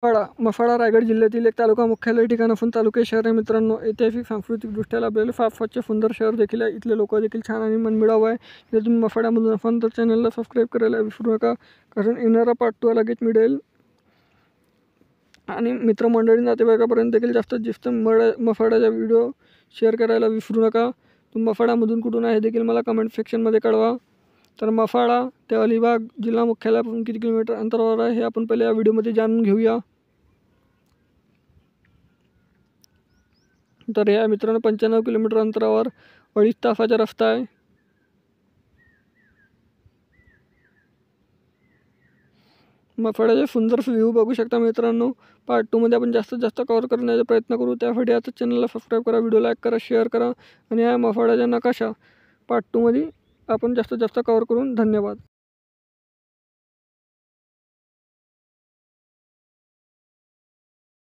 मफाडा रायगड जिल्ह्यातील एक तालुका मुख्यालय ठिकाण असून तालुके शहर आहे मित्रांनो. ऐतिहासिक सांस्कृतिकदृष्ट्या लाभलेले फार स्वच्छ सुंदर शहर देखील आहे. इथले लोक देखील छान आणि मनमिळावू आहे. जर तुम्ही मफाडामधून असाल तर चॅनलला सबस्क्राईब करायला विसरू नका, कारण येणारा पार्ट 2 लगेच मिळेल. आणि मित्रमंडळी नातेवाईकापर्यंत देखील जास्तीत जास्त मफाडाचा व्हिडिओ शेअर करायला विसरू नका. तुम्ही मफाडामधून कुठून आहे देखील मला कमेंट सेक्शनमध्ये कळवा. तर मफाडा ते अलिबाग जिल्हा मुख्यालयापासून किती किलोमीटर अंतरावर आहे हे आपण पहिले या व्हिडिओमध्ये जाणून घेऊया. तर या मित्रांनो 95 किलोमीटर अंतरावर 2.5 तासाचा रस्ता आहे. मफाडाचे सुंदर व्ह्यू बघू शकता मित्रांनो. पार्ट 2 मध्ये आपण जास्तीत जास्त कव्हर करण्याचा प्रयत्न करू. त्यासाठी आता चॅनलला सबस्क्राईब करा, व्हिडिओ लाईक करा, शेअर करा आणि या मफाडाचा नकाशा पार्ट 2 मध्ये आपण जास्तीत जास्त कव्हर करून. धन्यवाद.